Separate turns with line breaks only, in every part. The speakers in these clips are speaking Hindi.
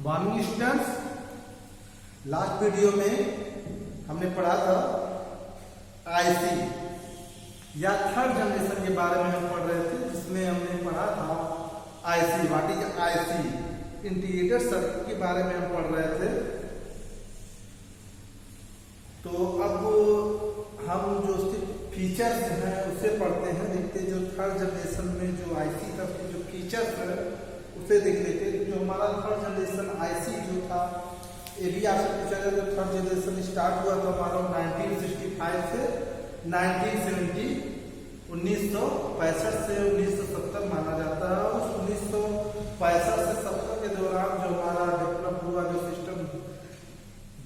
मॉर्निंग स्टूडेंट्स, लास्ट वीडियो में हमने पढ़ा था आईसी या थर्ड जनरेशन के बारे में हम पढ़ रहे थे, जिसमें हमने पढ़ा था IC, what is IC, integrated circuit के बारे में हम पढ़ रहे थे। तो अब हम जो उसके फीचर्स हैं उसे पढ़ते हैं, देखते हैं जो थर्ड जनरेशन में जो आईसी था उसके जो फीचर्स है उसे देख लेते हैं। जो हमारा थर्ड जनरेशन आईसी जो था, ये भी आपसे पूछा गया, जो थर्ड जनरेशन स्टार्ट हुआ था हमारा 1965 से 1970, 1965 से 1970 माना जाता है। उस 1965 से 70 के दौरान जो हमारा डेवलप हुआ जो सिस्टम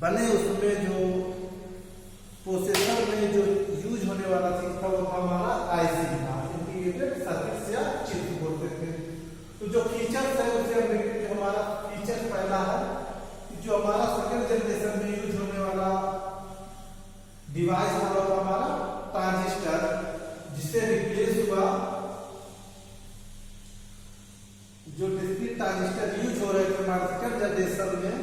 बने, उसमें जो प्रोसेसर में जो यूज होने वाला चीज था वो था हमारा आईसी था, इंटीग्रेटेड सर्किट या चिप बोलते थे। तो जो फीचर्स है उसे हम देखते हैं। हमारा फीचर पहला है कि जो हमारा सेकंड जनरेशन में यूज होने वाला डिवाइस था हमारा ट्रांजिस्टर, जिससे रिप्लेस हुआ जो डिस्क्रीट ट्रांजिस्टर यूज हो रहे थे हमारे सेकंड जनरेशन में,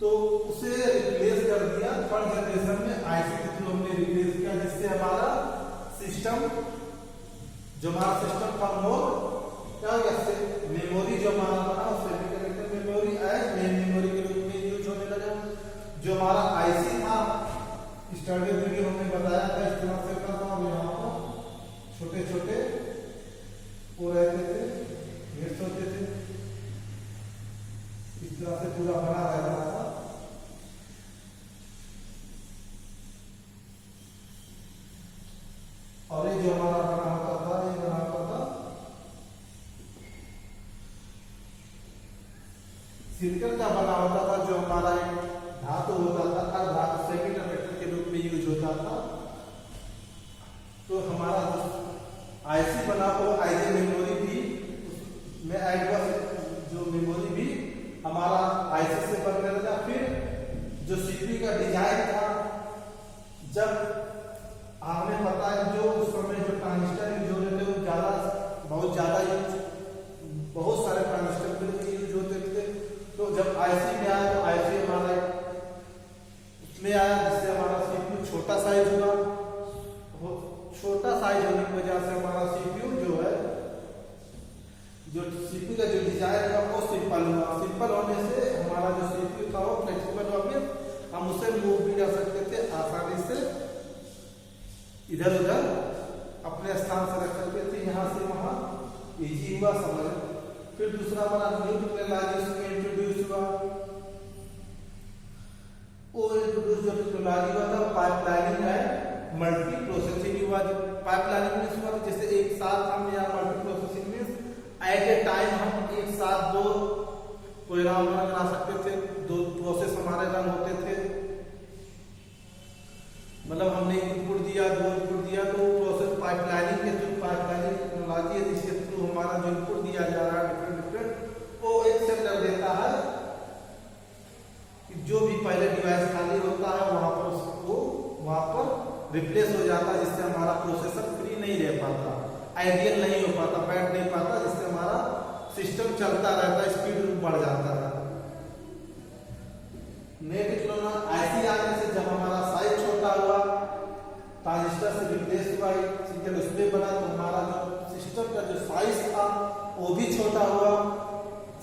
तो उसे रिप्लेस कर दिया थर्ड जनरेशन में आईसी के थ्रू हमने रिप्लेस किया, जिससे हमारा सिस्टम जो हमारा सिस्टम था मोर क्या हो गया, मेमोरी जो हमारा बना उससे connected memory as main memory के रूप में यूज होने लगा। जो हमारा आईसी था स्टडी वीडियो हमने बताया था, इस तरह से करता हूं, यहाँ पर छोटे छोटे वो रहते थे, गेट्स होते थे, इस तरह से पूरा बना रहता था। और ये जो हमारा बना होता था, ये बना होता था सिलिकॉन का बना होता था, जो हमारा एक धातु होता था, अर्धधातु सेमीकंडक्टर के रूप में यूज होता था। तो हमारा आईसी बना वो आईजे मेमोरी भी में ऐड हुआ, जो मेमोरी भी हमारा आईसी से बनने लगा। फिर जो सीपीयू का डिजाइन था, जब आपने पता है जो उस समय जो ट्रांजिस्टर यूज हो रहे थे वो बहुत ज्यादा बहुत सारे ट्रांजिस्टर यूज होते थे। तो जब आईसी में आया तो आईसी हमारा उसमें आया, जिससे हमारा सीपीयू छोटा साइज हुआ। छोटा साइज होने की वजह से हमारा सीपीयू जो है, जो सीपीयू का जो डिजाइन था वो सिंपल हुआ। सिंपल होने से हमारा जो सीपीयू था वो फ्लेक्सिबल हुआ, फिर हम उसे मूव भी कर सकते थे आसानी से, इधर उधर अपने स्थान से रख सकते थे, यहाँ से वहां इजी हुआ समझ। फिर दूसरा हमारा न्यू टेक्नोलॉजी में इंट्रोड्यूस हुआ। वो इंट्रोड्यूस जो टेक्नोलॉजी हुआ था पाइपलाइनिंग है, मल्टी प्रोसेसिंग हुआ। पाइपलाइनिंग में हुआ जैसे एक साथ हम यहाँ मल्टी प्रोसेसिंग में एट ए टाइम हम एक साथ दो प्रोग्राम बना सकते थे, दो प्रोसेस हमारे रन होते थे। मतलब हमने इनपुट दिया, दो इनपुट दिया, तो प्रोसेस पाइपलाइनिंग के थ्रू, पाइपलाइनिंग टेक्नोलॉजी है जिसके थ्रू हमारा जो इनपुट दिया जा रहा है डिफरेंट वो एक से कर देता है कि जो भी पहले डिवाइस खाली होता है वहां पर उसको वहां पर रिप्लेस हो जाता है, जिससे हमारा प्रोसेसर फ्री नहीं रह पाता, आइडियल नहीं हो पाता, बैठ नहीं पाता, जिससे हमारा सिस्टम चलता रहता है, स्पीड बढ़ जाता है। नेट टेक्नोलॉजी आईसी आने से जब हमारा साइज छोटा हुआ, ट्रांजिस्टर से रिप्लेस हुआ, उसमें बना, तो हमारा जो सिस्टम का जो साइज था वो भी छोटा हुआ।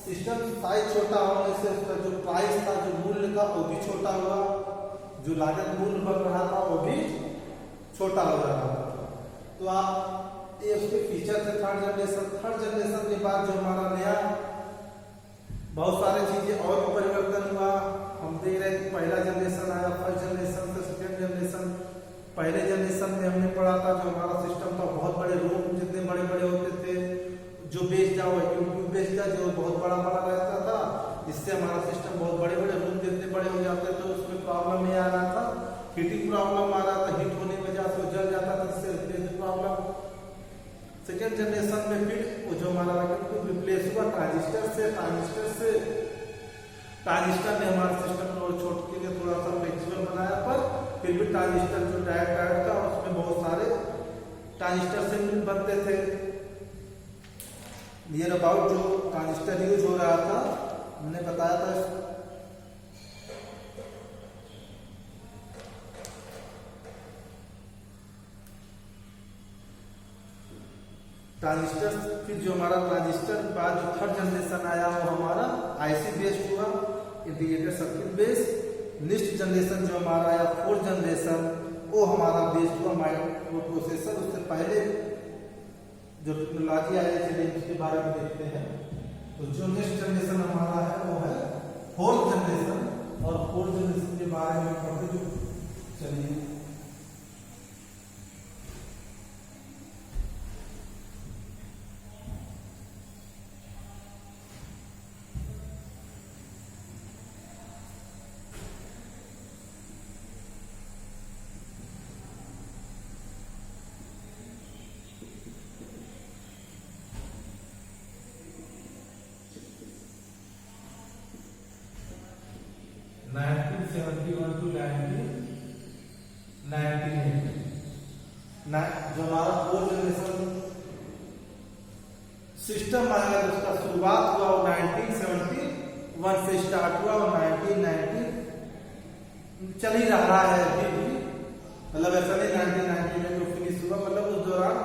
सिस्टम साइज छोटा होने से उसका जो प्राइस था, जो मूल्य था वो भी छोटा हुआ, जो लागत मूल्य बन रहा था वो भी छोटा हो रहा था। तो आप ये उसके फीचर थे थर्ड जनरेशन। थर्ड जनरेशन के बाद जो हमारा नया बहुत सारी चीजें और परिवर्तन हुआ। हम देख रहे हैं पहला जनरेशन आया, फर्स्ट जनरेशन से सेकेंड जनरेशन। पहले जनरेशन में हमने पढ़ा था जो हमारा सिस्टम था, बहुत बड़े रूम जितने बड़े बड़े होते थे, जो बेच था वो यूट्यूब बेच था, जो बहुत बड़ा बड़ा रहता था, जिससे हमारा सिस्टम बहुत बड़े बड़े रूम जितने बड़े हो जाते थे उसमें प्रॉब्लम नहीं आ रहा था, हीटिंग प्रॉब्लम आ रहा था, हीट होने की वजह से जल जाता था, जिससे प्रॉब्लम। सेकेंड जनरेशन में फिर वो जो हमारा रिप्लेस हुआ ट्रांजिस्टर से। ट्रांजिस्टर ने हमारे सिस्टम को छोटे के लिए थोड़ा सा फ्लेक्सिबल बनाया, पर फिर भी ट्रांजिस्टर जो डायोड था उसमें बहुत सारे ट्रांजिस्टर से बनते थे। नियर अबाउट जो ट्रांजिस्टर यूज हो रहा था हमने बताया था। ट्रांजिस्टर, फिर जो हमारा ट्रांजिस्टर के बाद जो थर्ड जनरेशन आया वो हमारा आईसी बेस्ड हुआ, integrated circuit based. Next generation जो हमारा आया फोर्थ जनरेशन, वो हमारा बेस्ड हुआ माइक्रो प्रोसेसर। उससे पहले जो टेक्नोलॉजी आई चलिए उसके बारे में देखते हैं। तो जो नेक्स्ट जनरेशन हमारा है वो है फोर्थ जनरेशन, और फोर्थ जनरेशन के बारे में पढ़ते जो चलिए। जो हमारा फोर्थ जनरेशन सिस्टम आया उसका शुरुआत हुआ 1971 से स्टार्ट हुआ और 1990 चल ही रहा है अभी भी। मतलब ऐसा नहीं 1990 में जो फिनिश हुआ, मतलब उस दौरान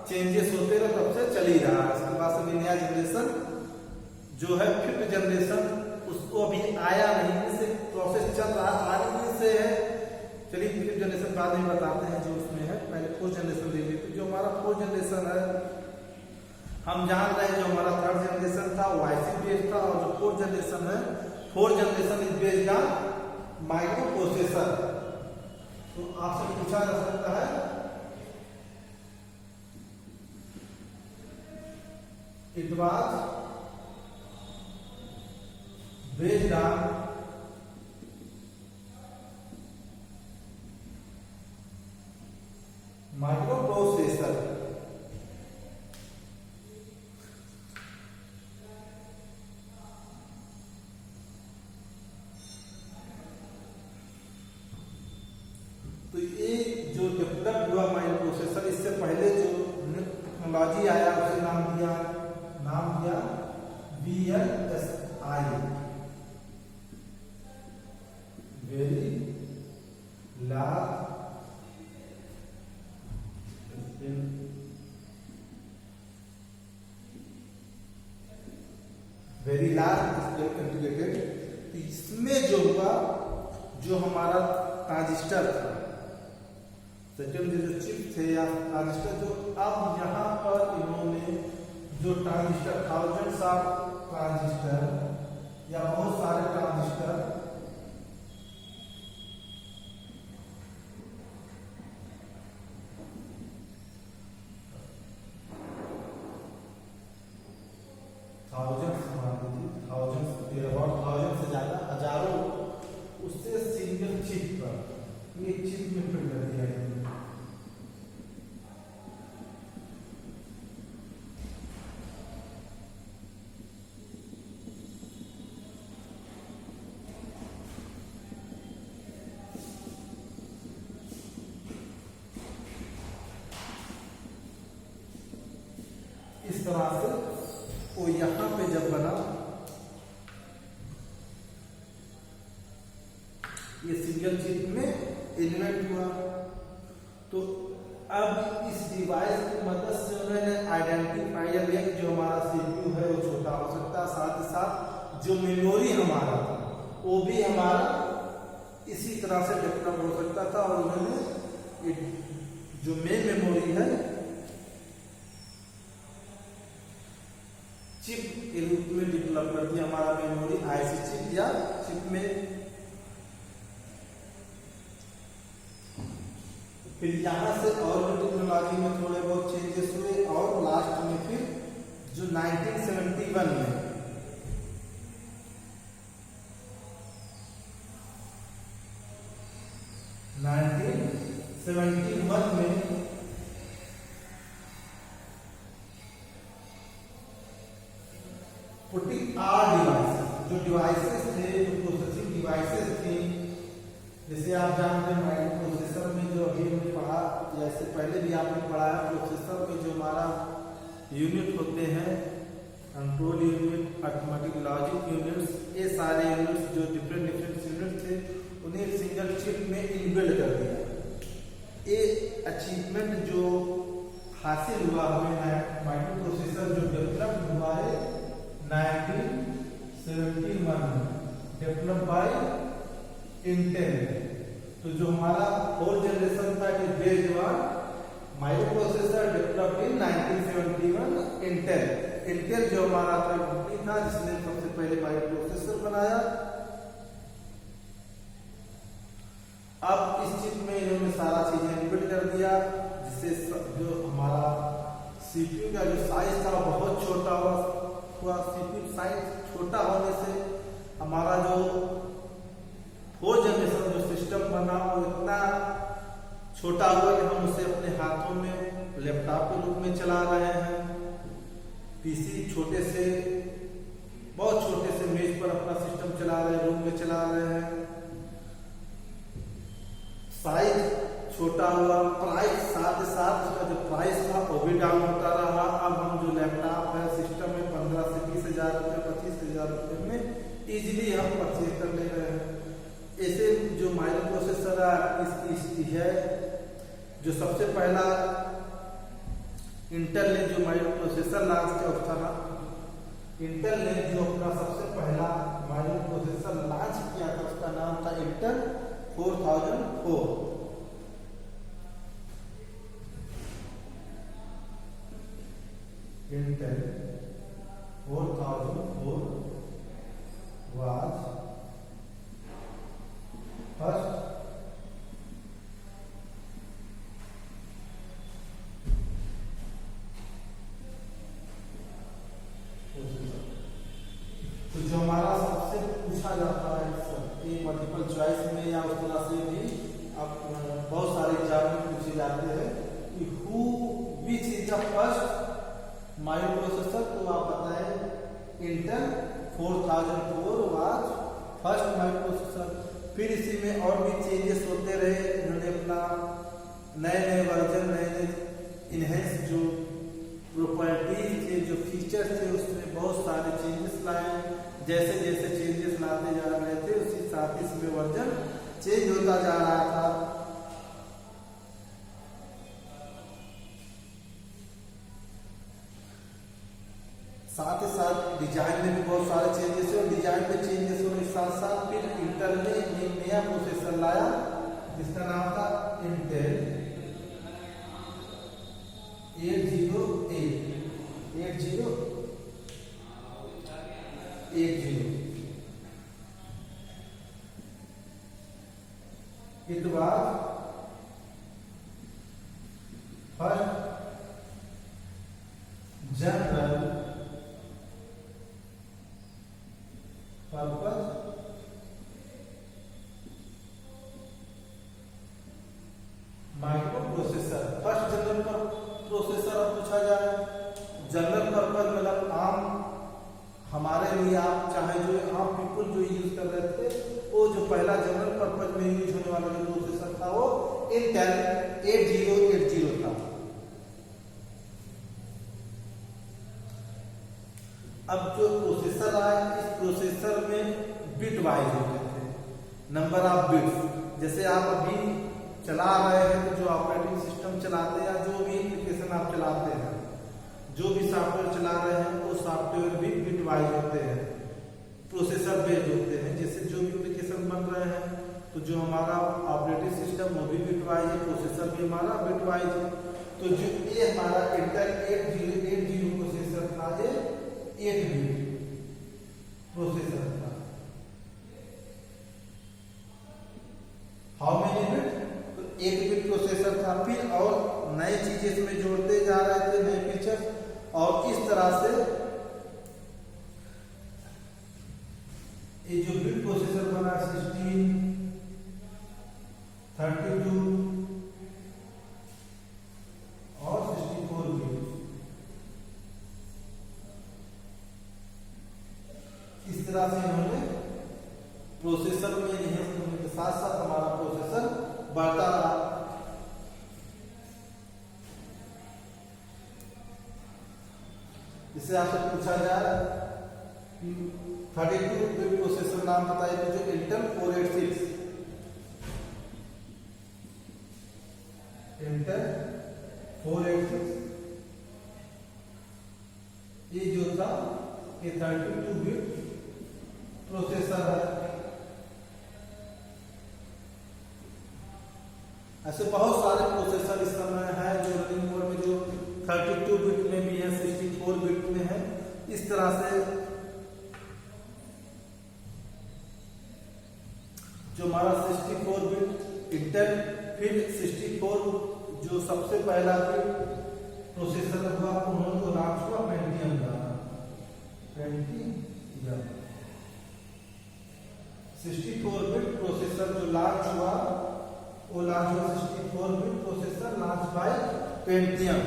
चेंजेस होते रहे, तब से चल ही रहा है। उसके बाद अभी नया जनरेशन जो है फिफ्थ जनरेशन, उसको अभी आया नहीं, इससे प्रोसेस चल रहा आगे से है। चलिए फिफ्थ जनरेशन बाद में बताते हैं जो उसमें है, पहले फोर्थ जनरेशन देख लेते। जो हमारा फोर्थ जनरेशन है, हम जान रहे हैं जो हमारा थर्ड जनरेशन था वो आईसी बेस्ड था, और जो फोर्थ जनरेशन है, fourth generation is based on micro processor. तो आपसे पूछा जा सकता है it was based on micro processor. तो ये जो डेवलप हुआ माइक्रो प्रोसेसर, इससे पहले जो टेक्नोलॉजी आया उसे नाम दिया VLSI, वेरी लार्ज इंटीग्रेटेड। इसमें जो हुआ, जो हमारा ट्रांजिस्टर था, सेकंड जो चिप थे या ट्रांजिस्टर, जो अब यहाँ पर इन्होंने जो ट्रांजिस्टर, थाउजेंड्स ऑफ ट्रांजिस्टर या बहुत सारे ट्रांजिस्टर थाउजेंड से ज्यादा, हजारों, उससे सिंगल चिप पर एक चिप में फिट कर दिया है। इस तरह से वो यहाँ पे जब बना, ये सिंगल चिप में इन्वेंट हुआ। तो अब इस डिवाइस की मदद से उन्होंने आइडेंटिफायर लिया कि जो हमारा सीपीयू है वो छोटा हो सकता है, साथ ही साथ जो मेमोरी हमारा था वो भी हमारा इसी तरह से डेवलप हो सकता था। और उन्होंने जो मेन मेमोरी है चिप के रूप में डेवलप कर दिया, हमारा मेमोरी आईसी चिप या चिप में। फिर यहाँ से और भी टेक्नोलॉजी में थोड़े बहुत चेंजेस हुए, और लास्ट में फिर जो 1971 में पुटिंग आर डिवाइसेस, जो डिवाइसेस थे, जो प्रोसेसिंग डिवाइसेस थी, जैसे आप जानते हैं माइक्रो प्रोसेसर में जो अभी हमने पढ़ा, या इससे पहले भी आपने पढ़ा है, प्रोसेसर में जो हमारा यूनिट होते हैं control unit, arithmetic logic units, ये सारे यूनिट्स जो डिफरेंट डिफरेंट यूनिट थे उन्हें सिंगल चिप में इनबिल्ड कर दिया। ये अचीवमेंट जो हासिल हुआ हमें माइक्रो प्रोसेसर जो डेवलप हुआ है 1971 डेवलप बाय इंटेल। तो जो हमारा 4th जनरेशन था it based on micro processor developed in 1971 Intel जो हमारा कंपनी था जिसने सबसे पहले माइक्रो प्रोसेसर बनाया। अब इस चिप में इन्होंने सारा चीजें इनबिल्ट कर दिया जिससे जो हमारा सीपीयू का जो साइज था बहुत छोटा हुआ। सीपीयू साइज छोटा होने से हमारा जो 4th जनरेशन जो सिस्टम बना वो इतना छोटा हुआ कि हम उसे अपने हाथों में लैपटॉप के रूप में चला रहे हैं। पीसी छोटे से बहुत छोटे से मेज पर अपना सिस्टम चला रहे हैं, रूम में चला रहे हैं। साइज छोटा हुआ, प्राइस साथ ही साथ उसका जो प्राइस था वो भी डाउन होता रहा। अब हम जो लैपटॉप है सिस्टम में 15 से 20 हजार रुपये 25 हजार रुपये में इजीली हम परचेज कर ले रहे हैं। ऐसे जो माइक्रो प्रोसेसर इसकी है जो सबसे पहला इंटेल ने जो माइक्रो प्रोसेसर लॉन्च किया उसका नाम इंटेल ने जो अपना सबसे पहला माइक्रो प्रोसेसर लॉन्च किया था उसका नाम था इंटेल 4004। इंटेल 4004 was first तो जो हमारा सबसे पूछा जाता है मल्टीपल चॉइस में या उस तरह से भी अब बहुत सारे एग्जाम में पूछे जाते हैं कि who which is the first micro processor. तो आप बताएं Intel 4004 was first micro processor. फिर इसी में और भी चेंजेस होते रहे। इन्होंने अपना नए नए वर्जन नए नए इनहेंस जो प्रॉपर्टीज थे जो फीचर्स थे उसमें बहुत सारे चेंजेस लाए। जैसे जैसे चेंजेस लाते जा रहे थे उसी साथ ही इसमें वर्जन चेंज होता जा रहा था। साथ ही साथ डिजाइन में भी बहुत सारे चेंजेस हुए। डिजाइन में चेंजेस होने के साथ साथ फिर इंटेल ने एक नया प्रोसेसर लाया जिसका नाम था Intel 8080। It was first general purpose micro processor. First general processor पूछा जाए जनरल पर्पज मतलब आम हमारे लिए आप चाहे जो आम पीपल जो यूज कर रहे थे वो जो पहला जनरल पर्पज में यूज होने वाला जो प्रोसेसर था वो इंटेल 8080 था। अब जो प्रोसेसर आया इस प्रोसेसर में बिट वाइज होते थे नंबर ऑफ बिट्स। जैसे आप अभी चला रहे हैं तो जो ऑपरेटिंग सिस्टम चलाते हैं या जो भी एप्लीकेशन आप चलाते हैं जो भी सॉफ्टवेयर चला रहे हैं वो सॉफ्टवेयर भी बिट वाइज होते हैं प्रोसेसर बेस्ड होते हैं। जैसे जो भी एप्लीकेशन बन रहे हैं तो जो हमारा ऑपरेटिंग सिस्टम वो भी बिट वाइज है, प्रोसेसर भी हमारा बिट वाइज है। तो जो ये हमारा इंटेल 8080 प्रोसेसर था ये 8 बिट प्रोसेसर था। How many bit? तो 1 बिट प्रोसेसर था। फिर और नई चीजें इसमें जोड़ते जा रहे थे नए फीचर और इस तरह से ये जो बिट प्रोसेसर बना 16 32 और 64 बिट इस तरह से इन्होंने प्रोसेसर में इनहेंस होने के साथ साथ हमारा प्रोसेसर बढ़ता रहा। इससे आपसे पूछा जाए कि 32 बिट प्रोसेसर नाम बताइए तो जो इंटेल 486 इंटेल 486 ये जो था ये 32 बिट प्रोसेसर है। ऐसे बहुत सारे प्रोसेसर इस समय है जो रनिंग मोड में, जो 32 बिट में भी है, 64 बिट में है। इस तरह से जो हमारा 64 बिट इंटेल, फिर 64 जो सबसे पहला बिट प्रोसेसर हुआ उन्होंने लॉन्च हुआ पेंटियम का, पेंटियम 64 बिट प्रोसेसर जो लॉन्च हुआ वो लॉन्च हुआ 64 bit processor launch by Pentium.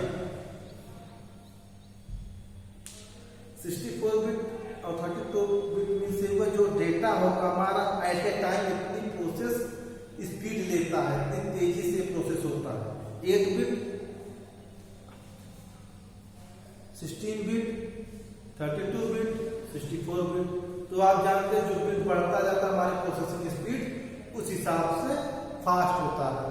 64 bit और 32 बिट में से हुआ जो डेटा होगा हमारा एट ए टाइम इतनी प्रोसेस स्पीड लेता है, इतनी तेजी से प्रोसेस होता है। 8 बिट 16 बिट 32 बिट 64 बिट, तो आप जानते हैं जो बिट बढ़ता जाता है हमारी प्रोसेसिंग स्पीड उस हिसाब से फास्ट होता है।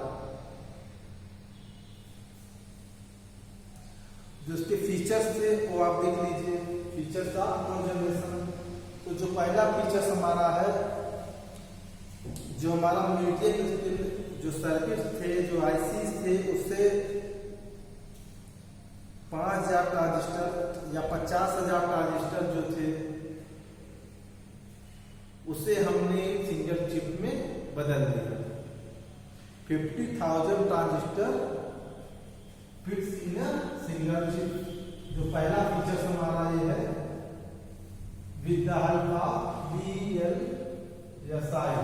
जो इसके फीचर्स थे वो आप देख लीजिए, फीचर्स था फोर्थ जनरेशन। तो जो पहला फीचर्स हमारा है, जो हमारा मीडियम जो सर्किट थे, जो आईसी थे, उससे 5000 ट्रांजिस्टर या 50,000 ट्रांजिस्टर जो थे उसे हमने सिंगल चिप में बदल दिया। 50,000 transistor fits in a single chip. जो पहला फीचर हमारा ये है with the help of VLSI।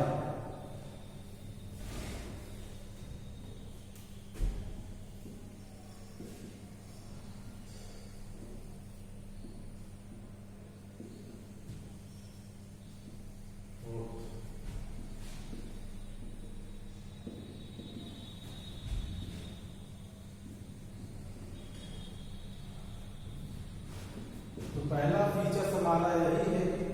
तो पहला फीचर हमारा यही है कि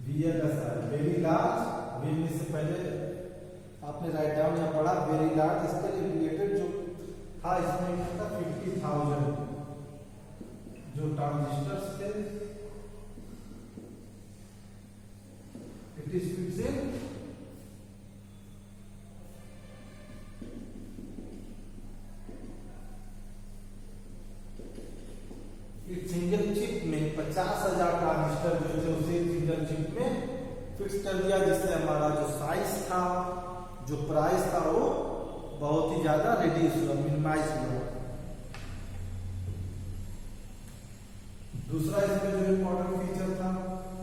VLSI वेरी लार्ज, वेरी से पहले आपने राइट डाउन या पढ़ा वेरी लार्ज, इसके रिलेटेड जो था इसमें था 50,000 जो ट्रांजिस्टर्स थे। It is fixing single chip में 50,000 ट्रांजिस्टर जो थे उसे सिंगल चिप में फिक्स कर दिया, जिससे हमारा जो साइज था, जो प्राइस था, वो बहुत ही ज्यादा रिड्यूस हुआ, मिनिमाइज हुआ। दूसरा इसमें जो इम्पोर्टेंट फीचर था,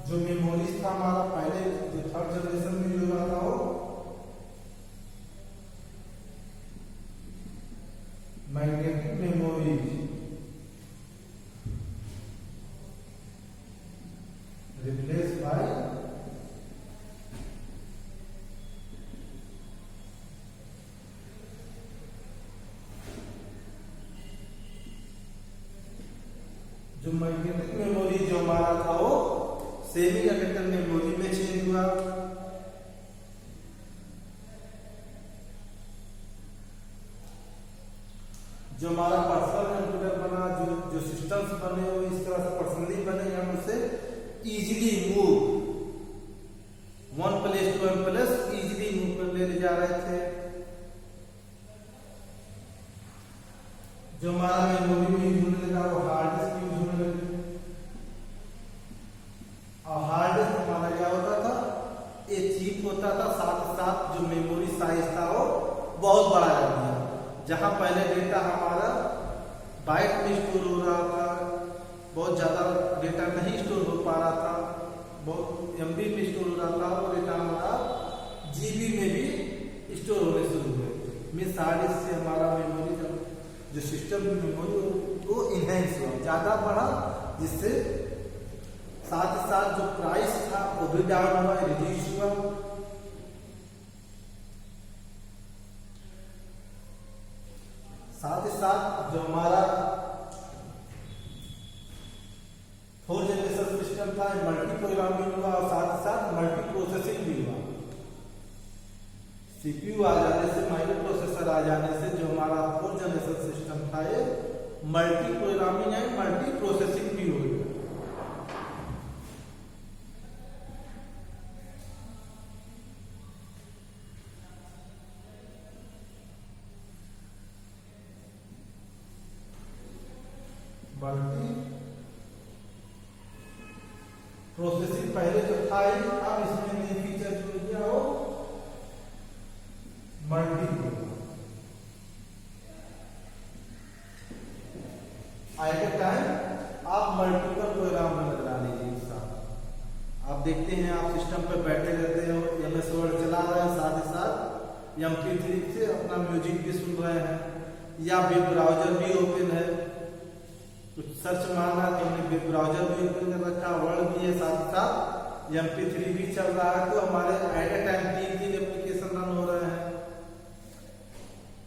जो मेमोरीज था हमारा पहले जो थर्ड जनरेशन में जो रहा था वो मैग्नेटिक मेमोरी रिप्लेस बाय जो मैग्नेटिक मेमोरी जो हमारा था वो सेमी कंडक्टर मेमोरी में चेंज हुआ। जो हमारा पर्सनल कंप्यूटर बना, जो सिस्टम्स बने वो इस तरह से पर्सनली बने, हम उसे easily move one place to one place easily move कर ले जा रहे थे। जो हमारा मेमोरी में यूज होने लगा वो हार्ड डिस्क यूज होने लगी। और हार्ड डिस्क हमारा क्या होता था, एक चिप होता था, साथ साथ जो मेमोरी साइज था वो बहुत बड़ा कर दिया। जहां पहले डेटा हमारा बाइट में स्टोर हो रहा था, बहुत ज्यादा डेटा नहीं स्टोर हो पा रहा था, बहुत MB में स्टोर हो रहा था, वो डेटा हमारा GB में भी स्टोर होने शुरू हुए। मीन्स हार्ड डिस्क से हमारा मेमोरी जो सिस्टम में मेमोरी वो इनहेंस हुआ, ज्यादा बढ़ा, जिससे साथ ही साथ जो प्राइस था वो भी डाउन हुआ, रिड्यूस हुआ। साथ ही साथ जो हमारा 4th जनरेशन सिस्टम था मल्टी प्रोग्रामिंग हुआ और साथ ही साथ मल्टी प्रोसेसिंग भी हुआ। सीपीयू आ जाने से, माइक्रो प्रोसेसर आ जाने से जो हमारा 4th जनरेशन सिस्टम था ये multi programming and multi processing भी हो गया। मल्टी प्रोसेसिंग पहले जो था अब इसमें नई फीचर जो दिया हो मल्टी आए टाइम आप मल्टीपल प्रोग्राम में लगा लीजिए एक साथ। आप देखते हैं आप सिस्टम पर बैठे रहते हो, MS वर्ड चला रहे हैं, साथ ही साथ MP3 से अपना म्यूजिक भी सुन रहे हैं या वेब ब्राउजर भी ओपन है, कुछ सर्च मारना है तो हमने वेब ब्राउजर भी ओपन कर रखा, वर्ड भी है, साथ साथ MP3 भी चल रहा है। तो हमारे at a time 3 application run हो रहे हैं,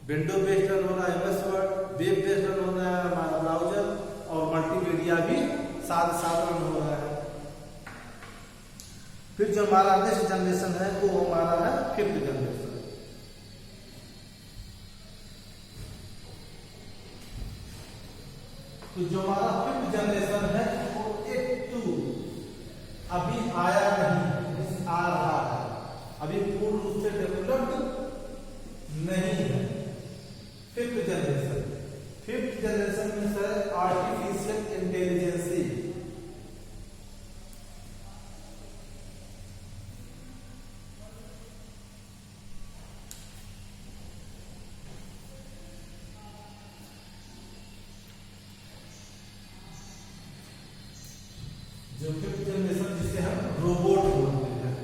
विंडो बेस्ड रन हो रहा है MS word, web based run हो रहा है हमारा ब्राउजर, और मल्टीमीडिया भी साथ साथ रन हो रहा है। फिर जो हमारा नेक्स्ट जनरेशन है वो हमारा है 5th जनरेशन। तो जो हमारा 5th जनरेशन है वो 8.2 अभी आया नहीं, आ रहा है, अभी पूर्ण रूप से डेवलप्ड नहीं है। 5th जनरेशन में सर आर्टिफिशियल इंटेलिजेंसी, जो 5th जनरेशन जिसे हम रोबोट बोलते हैं,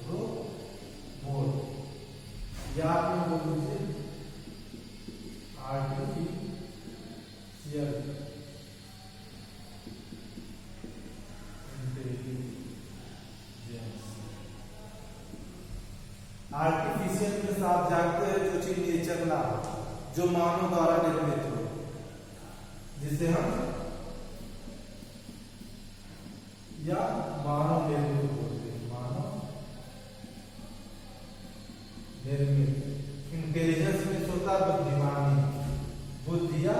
रोबोट या आप बोल दीजिए आर्टिफिशियल इंटेलिजेंस। आर्टिफिशियल में आप जानते हैं जो चीज नेचर ना, जो मानव द्वारा निर्मित हो, जिसे हम या मानव निर्मित बोलते हैं, मानव निर्मित। इंटेलिजेंस में होता बुद्धिमानी, बुद्धि या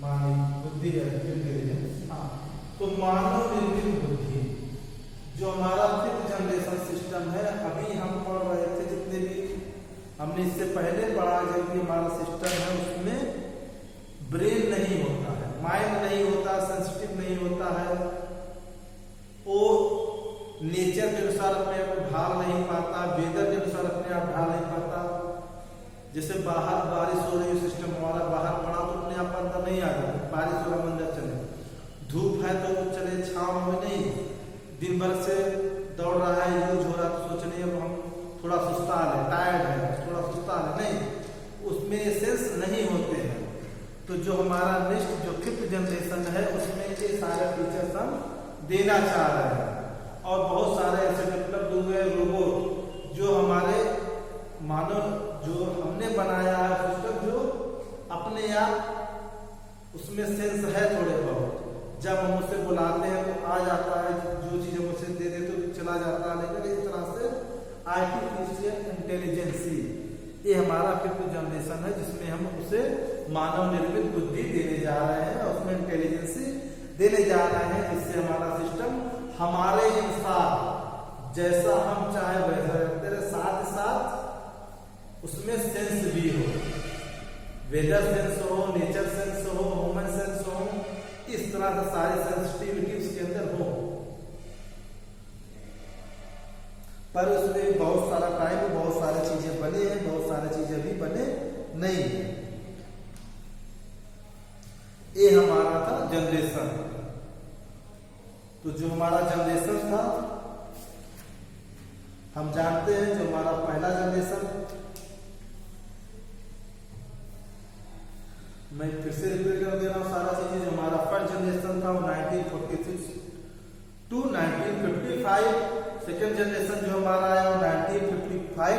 मानी, बुद्धि है इंटेलिजेंस। हाँ, तो मानव निर्मित बुद्धि जो हमारा 5th जनरेशन सिस्टम है, अभी हम पढ़ रहे थे जितने भी हमने इससे पहले पढ़ा, जो कि हमारा सिस्टम है उसमें ब्रेन नहीं होता है, माइंड नहीं होता, सेंसिटिव नहीं होता है, वो नेचर के अनुसार अपने आप को ढाल नहीं पाता, वेदर के अनुसार अपने आप ढाल नहीं पाता। जैसे बाहर बारिश हो रही है, सिस्टम हमारा बाहर पड़ा तो अपने आप अंदर नहीं आ जाता, बारिश हो रहा अंदर चले, धूप है तो चले, छांव में नहीं, दिन भर से दौड़ रहा है, यूज हो रहा तो सोचने अब हम थोड़ा सुस्ता है, टायर्ड है, थोड़ा सुस्ता है, नहीं, उसमें सेंस नहीं होते हैं। तो जो हमारा नेक्स्ट जो 5th जनरेशन है उसमें ये सारे फीचर्स हम देना चाह रहे हैं, और बहुत सारे ऐसे डेवलप हुए रोबोट जो हमारे मानव जो हमने बनाया है सिस्टम, जो अपने आप उसमें सेंस है थोड़े बहुत, जब हम उसे बुलाते हैं तो आ जाता है, जो चीज हम उसे दे देते तो चला जाता है। लेकिन इस तरह से आर्टिफिशियल इंटेलिजेंसी ये हमारा 5th जनरेशन है, जिसमें हम उसे मानव निर्मित बुद्धि देने जा रहे हैं, उसमें इंटेलिजेंसी देने जा रहे हैं, जिससे हमारा सिस्टम हमारे अनुसार जैसा हम चाहे वैसा रहे, साथ साथ उसमें सेंस भी हो, वेदर सेंस हो, नेचर सेंस हो, ह्यूमन सेंस हो, इस तरह से सारी सेंसिटिविटी उसके अंदर हो। पर उसमें बहुत सारा टाइम, बहुत सारी चीजें बने हैं, बहुत सारी चीजें भी बने नहीं है। ये हमारा था जनरेशन। तो जो हमारा जनरेशन था, हम जानते हैं जो हमारा पहला जनरेशन, मैं फिर से रिपीट कर दे रहा हूं सारा चीजें। जो हमारा फर्स्ट जनरेशन था वो 1946 टू 1955, सेकेंड जनरेशन जो हमारा आया वो 1955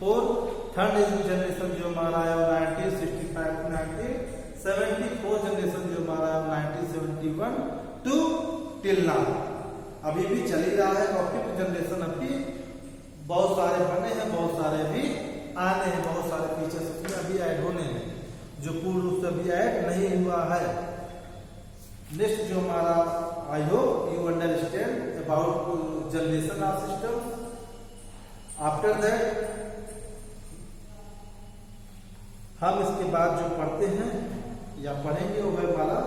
थर्ड जनरेशन जो हमारा है 1965 to 1974 जनरेशन जो हमारा है 1971 टू टिल नाउ अभी भी चल ही रहा है। और फिफ्थ जनरेशन अभी बहुत सारे बने हैं, बहुत सारे भी आने हैं, बहुत सारे फीचर्स उसमें अभी ऐड होने हैं जो पूर्ण रूप से अभी ऐड नहीं हुआ है। नेक्स्ट जो हमारा I hope you understand about generation of system. After that हम इसके बाद जो पढ़ते हैं या पढ़ेंगे वो है हमारा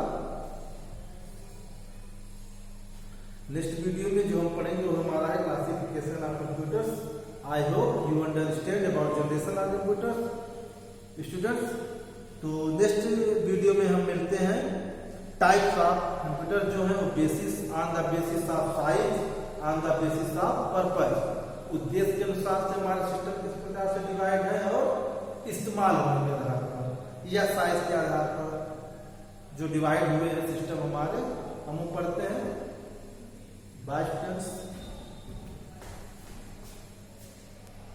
नेक्स्ट वीडियो में जो हम पढ़ेंगे वो हमारा है classification of computers. I hope you understand about generation of computers students. तो नेक्स्ट वीडियो में हम मिलते हैं टाइप्स ऑफ कंप्यूटर जो है वो basis on the basis of size on the basis of purpose. उद्देश्य के अनुसार से हमारा सिस्टम किस प्रकार से डिवाइड है और इस्तेमाल होने के आधार पर या साइज के आधार पर जो डिवाइड हुए हैं सिस्टम हमारे हम पढ़ते हैं। Bye students.